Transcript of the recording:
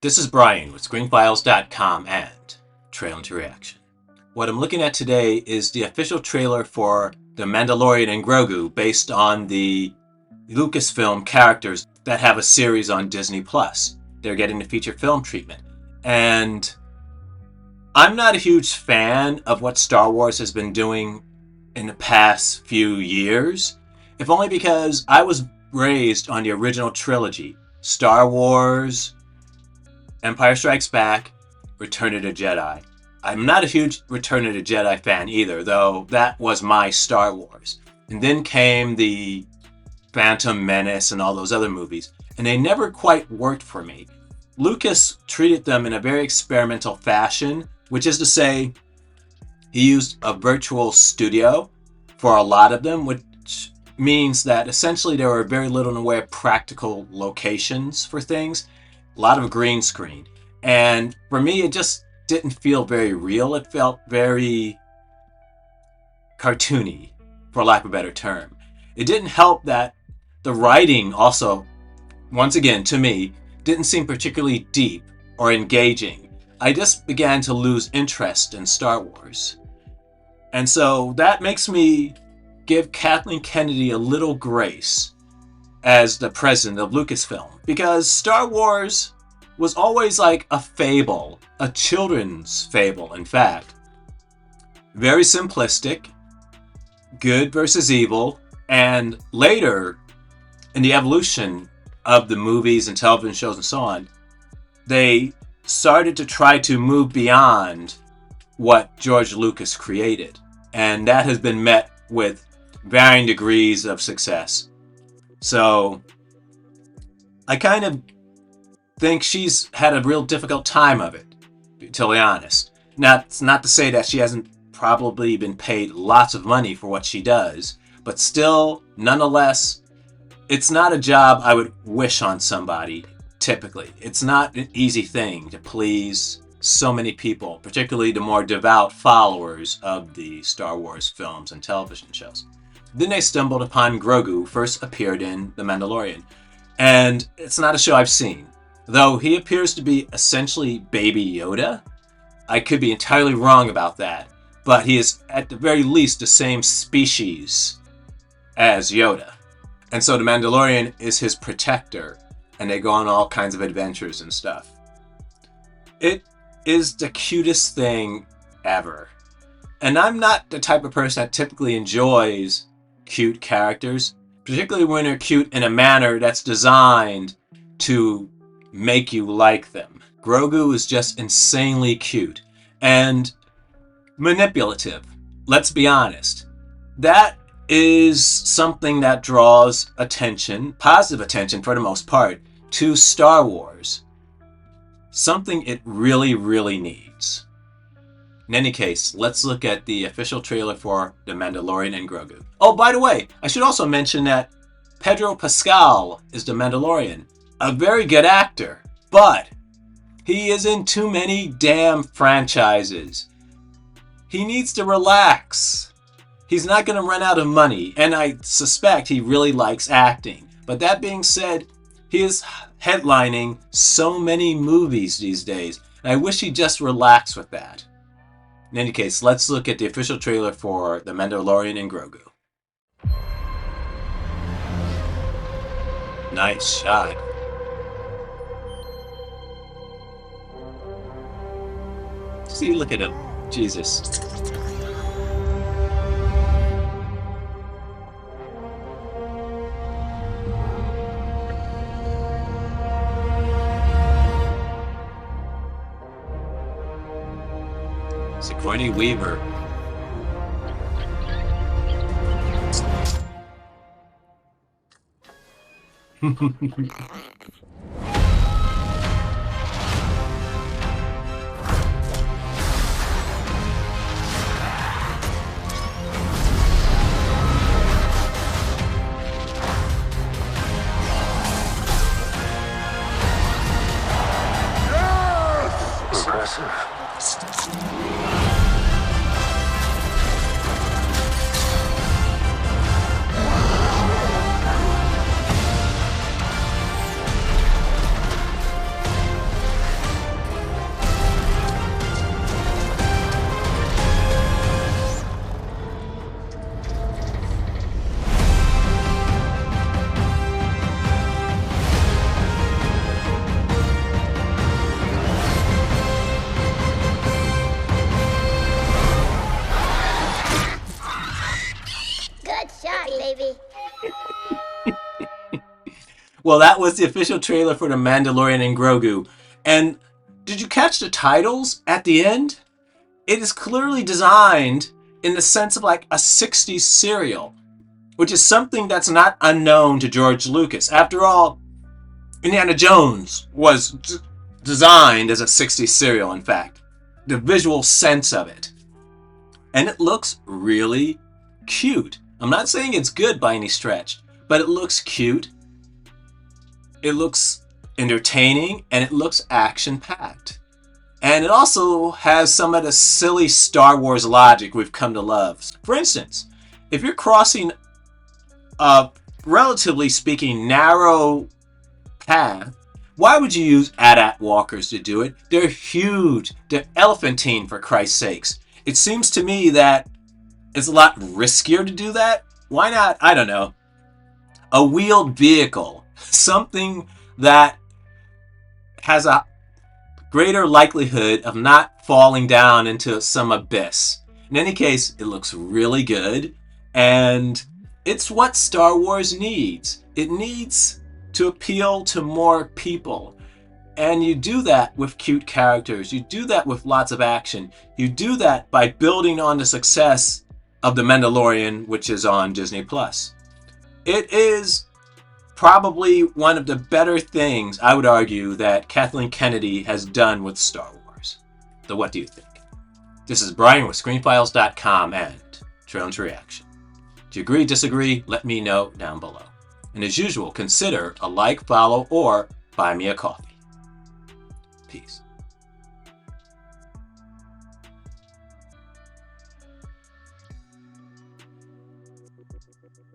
This is Brian with ScreenFiles.com and Trail into Reaction. What I'm looking at today is the official trailer for The Mandalorian and Grogu based on the Lucasfilm characters that have a series on Disney+. They're getting the feature film treatment. And I'm not a huge fan of what Star Wars has been doing in the past few years, if only because I was raised on the original trilogy, Star Wars, Empire Strikes Back, Return of the Jedi. I'm not a huge Return of the Jedi fan either, though that was my Star Wars. And then came the Phantom Menace and all those other movies, and they never quite worked for me. Lucas treated them in a very experimental fashion, which is to say, he used a virtual studio for a lot of them, which means that essentially there were very little in the way of practical locations for things. A lot of green screen. And for me, it just didn't feel very real. It felt very cartoony, for lack of a better term. It didn't help that the writing also, once again, to me, didn't seem particularly deep or engaging. I just began to lose interest in Star Wars. And so that makes me give Kathleen Kennedy a little grace as the president of Lucasfilm, because Star Wars was always like a fable, a children's fable, in fact. Very simplistic, good versus evil, and later, in the evolution of the movies and television shows and so on, they started to try to move beyond what George Lucas created. And that has been met with varying degrees of success. So I kind of think she's had a real difficult time of it, to be totally honest. Not to say that she hasn't probably been paid lots of money for what she does, but still, nonetheless, it's not a job I would wish on somebody, typically. It's not an easy thing to please so many people, particularly the more devout followers of the Star Wars films and television shows. Then they stumbled upon Grogu, who first appeared in The Mandalorian. And it's not a show I've seen, though he appears to be essentially Baby Yoda. I could be entirely wrong about that, but he is at the very least the same species as Yoda. And so the Mandalorian is his protector, and they go on all kinds of adventures and stuff. It is the cutest thing ever. And I'm not the type of person that typically enjoys cute characters, particularly when they're cute in a manner that's designed to make you like them. Grogu is just insanely cute and manipulative. Let's be honest. That is something that draws attention, positive attention for the most part, to Star Wars. Something it really, really needs. In any case, let's look at the official trailer for The Mandalorian and Grogu. Oh, by the way, I should also mention that Pedro Pascal is the Mandalorian. A very good actor, but he is in too many damn franchises. He needs to relax. He's not going to run out of money, and I suspect he really likes acting. But that being said, he is headlining so many movies these days, and I wish he'd just relax with that. In any case, let's look at the official trailer for The Mandalorian and Grogu. Nice shot. See, look at him. Jesus. Sigourney Weaver. Impressive. baby. Well, that was the official trailer for The Mandalorian and Grogu. And did you catch the titles at the end? It is clearly designed in the sense of like a 60s serial, which is something that's not unknown to George Lucas. After all, Indiana Jones was designed as a 60s serial, in fact. The visual sense of it. And it looks really cute. I'm not saying it's good by any stretch, but it looks cute. It looks entertaining, and it looks action-packed. And it also has some of the silly Star Wars logic we've come to love. For instance, if you're crossing a, relatively speaking, narrow path, why would you use AT-AT walkers to do it? They're huge. They're elephantine, for Christ's sakes. It seems to me that it's a lot riskier to do that. Why not, I don't know, a wheeled vehicle? Something that has a greater likelihood of not falling down into some abyss. In any case, it looks really good, and it's what Star Wars needs. It needs to appeal to more people. And you do that with cute characters. You do that with lots of action. You do that by building on the success of The Mandalorian, which is on Disney+. It is probably one of the better things, I would argue, that Kathleen Kennedy has done with Star Wars. So what do you think? This is Brian with ScreenFiles.com and Trone's Reaction. Do you agree, disagree? Let me know down below. And as usual, consider a like, follow, or buy me a coffee. Peace.